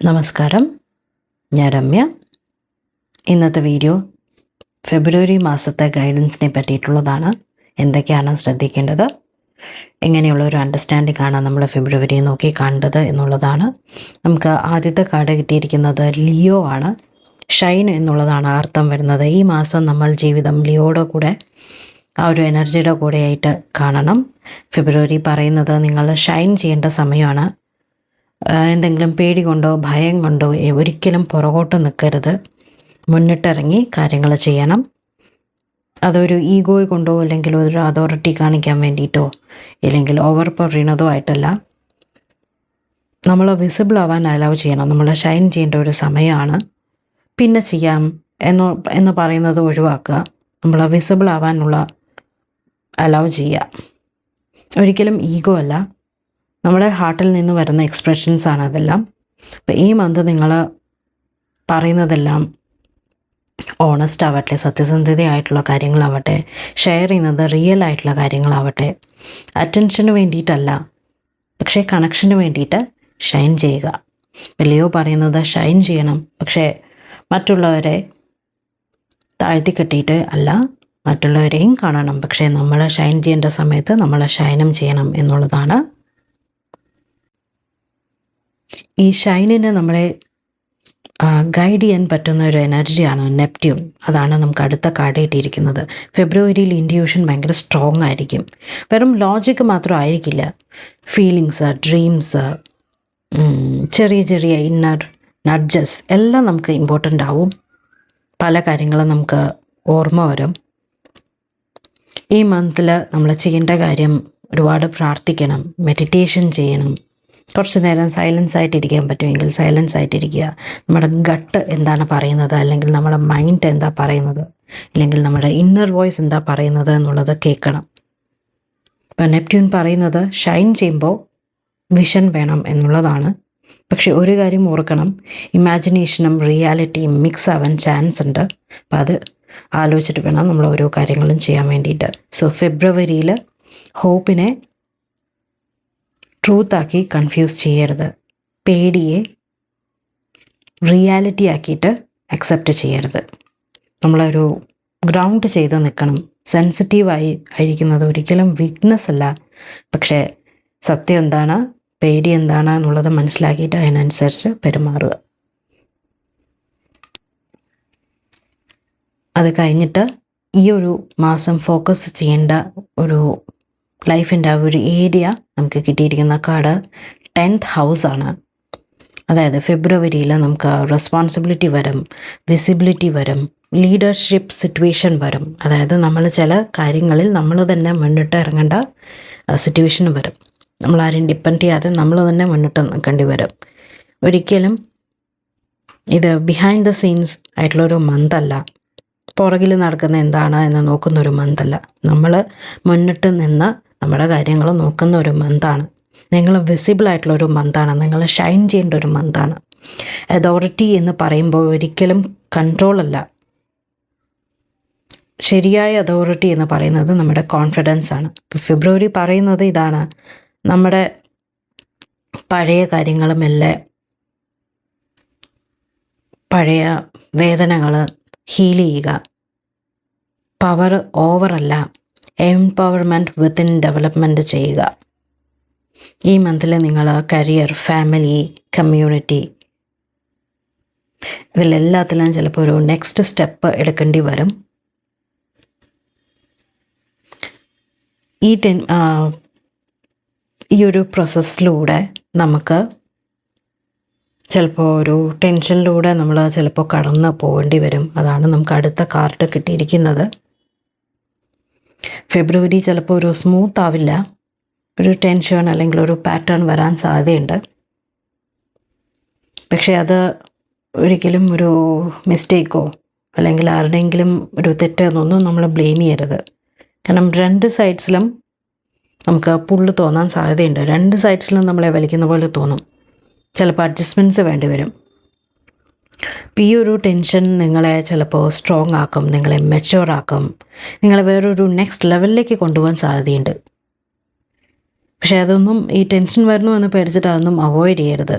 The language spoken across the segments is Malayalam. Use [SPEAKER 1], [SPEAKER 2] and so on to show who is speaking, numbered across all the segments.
[SPEAKER 1] നമസ്കാരം, ഞാൻ രമ്യ. ഇന്നത്തെ വീഡിയോ ഫെബ്രുവരി മാസത്തെ ഗൈഡൻസിനെ പറ്റിയിട്ടുള്ളതാണ്. എന്തൊക്കെയാണ് ശ്രദ്ധിക്കേണ്ടത്, എങ്ങനെയുള്ള ഒരു അണ്ടർസ്റ്റാൻഡിംഗ് ആണ് നമ്മൾ ഫെബ്രുവരി നോക്കി കണ്ടത് എന്നുള്ളതാണ്. നമുക്ക് ആദ്യത്തെ കാർഡ് കിട്ടിയിരിക്കുന്നത് ലിയോ ആണ്. ഷൈൻ എന്നുള്ളതാണ് അർത്ഥം വരുന്നത്. ഈ മാസം നമ്മൾ ജീവിതം ലിയോയുടെ കൂടെ, ആ ഒരു എനർജിയുടെ കൂടെയായിട്ട് കാണണം. ഫെബ്രുവരി പറയുന്നത് നിങ്ങൾ ഷൈൻ ചെയ്യേണ്ട സമയമാണ്. എന്തെങ്കിലും പേടി കൊണ്ടോ ഭയം കൊണ്ടോ ഒരിക്കലും പുറകോട്ട് നിൽക്കരുത്. മുന്നിട്ടിറങ്ങി കാര്യങ്ങൾ ചെയ്യണം. അതൊരു ഈഗോയെ കൊണ്ടോ അല്ലെങ്കിൽ ഒരു അതോറിറ്റി കാണിക്കാൻ വേണ്ടിയിട്ടോ ഇല്ലെങ്കിൽ ഓവർ പറയുന്നതോ ആയിട്ടല്ല. നമ്മൾ വിസിബിൾ ആവാൻ അലൗ ചെയ്യണം. നമ്മൾ ഷൈൻ ചെയ്യേണ്ട ഒരു സമയമാണ്. പിന്നെ ചെയ്യാം എന്ന് പറയുന്നത് ഒഴിവാക്കുക. നമ്മൾ വിസിബിൾ ആവാനുള്ള അലൗ ചെയ്യുക. ഒരിക്കലും ഈഗോ അല്ല, നമ്മുടെ ഹാർട്ടിൽ നിന്ന് വരുന്ന എക്സ്പ്രഷൻസാണ് അതെല്ലാം. അപ്പോൾ ഈ മന്ത് നിങ്ങൾ പറയുന്നതെല്ലാം ഓണസ്റ്റ് ആവട്ടെ, സത്യസന്ധതയായിട്ടുള്ള കാര്യങ്ങളാവട്ടെ, ഷെയർ ചെയ്യുന്നത് റിയൽ ആയിട്ടുള്ള കാര്യങ്ങളാവട്ടെ. അറ്റൻഷന് വേണ്ടിയിട്ടല്ല, പക്ഷേ കണക്ഷന് വേണ്ടിയിട്ട് ഷൈൻ ചെയ്യുക. ലിയോ പറയുന്നത് ഷൈൻ ചെയ്യണം, പക്ഷേ മറ്റുള്ളവരെ താഴ്ത്തിക്കെട്ടിയിട്ട് അല്ല, മറ്റുള്ളവരെയും കാണണം. പക്ഷേ നമ്മൾ ഷൈൻ ചെയ്യേണ്ട സമയത്ത് നമ്മൾ ഷൈനും ചെയ്യണം എന്നുള്ളതാണ്. ഈ ഷൈനിന് നമ്മളെ ഗൈഡ് ചെയ്യാൻ പറ്റുന്ന ഒരു എനർജിയാണ് നെപ്റ്റ്യൂൺ. അതാണ് നമുക്ക് അടുത്ത കാർഡ് കിട്ടിയിരിക്കുന്നത്. ഫെബ്രുവരിയിൽ ഇൻറ്റ്യൂഷൻ ഭയങ്കര സ്ട്രോങ് ആയിരിക്കും. വെറും ലോജിക്ക് മാത്രം ആയിരിക്കില്ല. ഫീലിങ്സ്, ഡ്രീംസ്, ചെറിയ ചെറിയ ഇന്നർ നഡ്ജസ് എല്ലാം നമുക്ക് ഇമ്പോർട്ടൻ്റ് ആവും. പല കാര്യങ്ങളും നമുക്ക് ഓർമ്മ വരും. ഈ മന്തിൽ നമ്മൾ ചെയ്യേണ്ട കാര്യം ഒരുപാട് പ്രാർത്ഥിക്കണം, മെഡിറ്റേഷൻ ചെയ്യണം. കുറച്ച് നേരം സൈലൻസ് ആയിട്ടിരിക്കാൻ പറ്റുമെങ്കിൽ സൈലൻസ് ആയിട്ടിരിക്കുക. നമ്മുടെ ഗട്ട് എന്താണ് പറയുന്നത്, അല്ലെങ്കിൽ നമ്മുടെ മൈൻഡ് എന്താ പറയുന്നത്, അല്ലെങ്കിൽ നമ്മുടെ ഇന്നർ വോയിസ് എന്താ പറയുന്നത് എന്നുള്ളത് കേൾക്കണം. ഇപ്പം നെപ്റ്റ്യൂൺ പറയുന്നത് ഷൈൻ ചെയ്യുമ്പോൾ വിഷൻ വേണം എന്നുള്ളതാണ്. പക്ഷെ ഒരു കാര്യം ഓർക്കണം, ഇമാജിനേഷനും റിയാലിറ്റിയും മിക്സ് ആവാൻ ചാൻസ് ഉണ്ട്. അപ്പം അത് ആലോചിച്ചിട്ട് വേണം നമ്മൾ ഓരോ കാര്യങ്ങളും ചെയ്യാൻ വേണ്ടിയിട്ട്. സോ ഫെബ്രുവരിയിൽ ഹോപ്പിനെ ട്രൂത്താക്കി കൺഫ്യൂസ് ചെയ്യരുത്. പേടിയെ റിയാലിറ്റി ആക്കിയിട്ട് അക്സെപ്റ്റ് ചെയ്യരുത്. നമ്മളൊരു ഗ്രൗണ്ട് ചെയ്ത് നിൽക്കണം. ആയിരിക്കുന്നത് ഒരിക്കലും വീക്ക്നെസ് അല്ല, പക്ഷേ സത്യം എന്താണ്, പേടി എന്താണ് എന്നുള്ളത് മനസ്സിലാക്കിയിട്ട് അതിനനുസരിച്ച് പെരുമാറുക. അത് കഴിഞ്ഞിട്ട് ഈ ഒരു മാസം ഫോക്കസ് ചെയ്യേണ്ട ഒരു ലൈഫിൻ്റെ ആ ഒരു ഏരിയ നമുക്ക് കിട്ടിയിരിക്കുന്ന കാർഡ് 10th ഹൗസാണ്. അതായത് ഫെബ്രുവരിയിൽ നമുക്ക് റെസ്പോൺസിബിലിറ്റി വരും, വിസിബിലിറ്റി വരും, ലീഡർഷിപ്പ് സിറ്റുവേഷൻ വരും. അതായത് നമ്മൾ ചില കാര്യങ്ങളിൽ നമ്മൾ തന്നെ മുന്നിട്ട് ഇറങ്ങേണ്ട സിറ്റുവേഷൻ വരും. നമ്മളാരും ഡിപ്പെൻഡ് ചെയ്യാതെ നമ്മൾ തന്നെ മുന്നിട്ട് നിൽക്കേണ്ടി വരും. ഒരിക്കലും ഇത് ബിഹൈൻഡ് ദ സീൻസ് ആയിട്ടുള്ളൊരു മന്തല്ല, പുറകിൽ നടക്കുന്ന എന്താണ് എന്ന് നോക്കുന്നൊരു മന്തല്ല. നമ്മൾ മുന്നിട്ട് നിന്ന് നമ്മുടെ കാര്യങ്ങൾ നോക്കുന്ന ഒരു മന്താണ്. നിങ്ങൾ വിസിബിളായിട്ടുള്ളൊരു മന്താണ്. നിങ്ങൾ ഷൈൻ ചെയ്യേണ്ട ഒരു മന്താണ്. അതോറിറ്റി എന്ന് പറയുമ്പോൾ ഒരിക്കലും കൺട്രോളല്ല. ശരിയായ അതോറിറ്റി എന്ന് പറയുന്നത് നമ്മുടെ കോൺഫിഡൻസ് ആണ്. ഇപ്പോൾ ഫെബ്രുവരി പറയുന്നത് ഇതാണ്, നമ്മുടെ പഴയ കാര്യങ്ങളുമെല്ലാം, പഴയ വേദനകൾ ഹീൽ ചെയ്യുക. പവർ ഓവറല്ല, എംപവർമെൻറ്റ് വിത്തിൻ ഡെവലപ്മെൻറ്റ് ചെയ്യുക. ഈ മന്തിൽ നിങ്ങൾ കരിയർ, ഫാമിലി, കമ്മ്യൂണിറ്റി ഇതിലെല്ലാത്തിലും ചിലപ്പോൾ ഒരു നെക്സ്റ്റ് സ്റ്റെപ്പ് എടുക്കേണ്ടി വരും. ഈ ഒരു പ്രോസസ്സിലൂടെ നമുക്ക് ചിലപ്പോൾ ഒരു ടെൻഷനിലൂടെ നമ്മൾ ചിലപ്പോൾ കടന്ന് പോകേണ്ടി വരും. അതാണ് നമുക്ക് അടുത്ത കാർഡ് കിട്ടിയിരിക്കുന്നത്. ഫെബ്രുവരി ചിലപ്പോൾ ഒരു സ്മൂത്ത് ആവില്ല. ഒരു ടെൻഷൻ അല്ലെങ്കിൽ ഒരു പാറ്റേൺ വരാൻ സാധ്യതയുണ്ട്. പക്ഷേ അത് ഒരിക്കലും ഒരു മിസ്റ്റേക്കോ അല്ലെങ്കിൽ ആരുടെയെങ്കിലും ഒരു തെറ്റെന്നൊന്നും നമ്മൾ ബ്ലെയിം ചെയ്യരുത്. കാരണം രണ്ട് സൈഡ്സിലും നമുക്ക് പുള്ള് തോന്നാൻ സാധ്യതയുണ്ട്. രണ്ട് സൈഡ്സിലും നമ്മളെ വലിക്കുന്ന പോലെ തോന്നും. ചിലപ്പോൾ അഡ്ജസ്റ്റ്മെൻറ്റ്സ് വേണ്ടി വരും. അപ്പോൾ ഈ ഒരു ടെൻഷൻ നിങ്ങളെ ചിലപ്പോൾ സ്ട്രോങ് ആക്കും, നിങ്ങളെ മെച്യൂർ ആക്കും, നിങ്ങളെ വേറൊരു നെക്സ്റ്റ് ലെവലിലേക്ക് കൊണ്ടുപോകാൻ സാധ്യതയുണ്ട്. പക്ഷേ അതൊന്നും, ഈ ടെൻഷൻ വരുന്നു എന്ന് പേടിച്ചിട്ട് അതൊന്നും അവോയ്ഡ് ചെയ്യരുത്.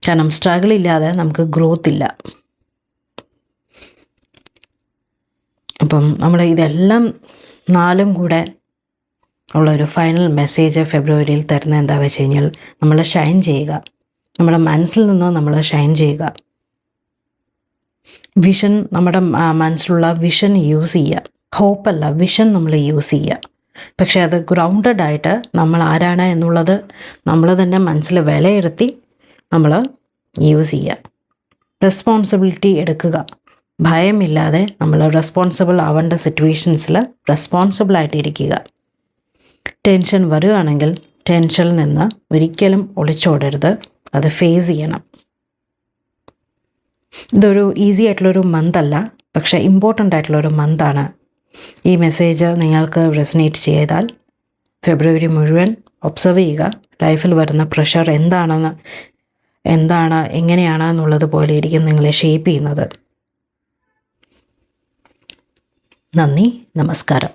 [SPEAKER 1] കാരണം സ്ട്രഗിൾ ഇല്ലാതെ നമുക്ക് ഗ്രോത്ത് ഇല്ല. അപ്പം നമ്മൾ ഇതെല്ലാം 4 കൂടെ ഉള്ളൊരു ഫൈനൽ മെസ്സേജ് ഫെബ്രുവരിയിൽ തരുന്നത് എന്താ വെച്ച് കഴിഞ്ഞാൽ, നമ്മൾ ഷൈൻ ചെയ്യുക. നമ്മുടെ മനസ്സിൽ നിന്ന് നമ്മൾ ഷൈൻ ചെയ്യുക. വിഷൻ, നമ്മുടെ മനസ്സിലുള്ള വിഷൻ യൂസ് ചെയ്യുക. ഹോപ്പല്ല, വിഷൻ നമ്മൾ യൂസ് ചെയ്യുക. പക്ഷേ അത് ഗ്രൗണ്ടഡ് ആയിട്ട് നമ്മൾ ആരാണ് എന്നുള്ളത് നമ്മൾ തന്നെ മനസ്സിൽ വിലയിരുത്തി നമ്മൾ യൂസ് ചെയ്യുക. റെസ്പോൺസിബിലിറ്റി എടുക്കുക. ഭയമില്ലാതെ നമ്മൾ റെസ്പോൺസിബിൾ ആവേണ്ട സിറ്റുവേഷൻസിൽ റെസ്പോൺസിബിളായിട്ടിരിക്കുക. ടെൻഷൻ വരികയാണെങ്കിൽ ടെൻഷനിൽ നിന്ന് ഒരിക്കലും ഒളിച്ചോടരുത്, അത് ഫേസ് ചെയ്യണം. ഇതൊരു ഈസി ആയിട്ടുള്ളൊരു മന്തല്ല, പക്ഷേ ഇമ്പോർട്ടൻ്റ് ആയിട്ടുള്ളൊരു മന്താണ്. ഈ മെസ്സേജ് നിങ്ങൾക്ക് റെസനേറ്റ് ചെയ്താൽ ഫെബ്രുവരി മുഴുവൻ ഒബ്സർവ് ചെയ്യുക. ലൈഫിൽ വരുന്ന പ്രഷർ എങ്ങനെയാണ് എന്നുള്ളത് പോലെ ഇരിക്കും നിങ്ങളെ ഷേപ്പ് ചെയ്യുന്നത്. നന്ദി, നമസ്കാരം.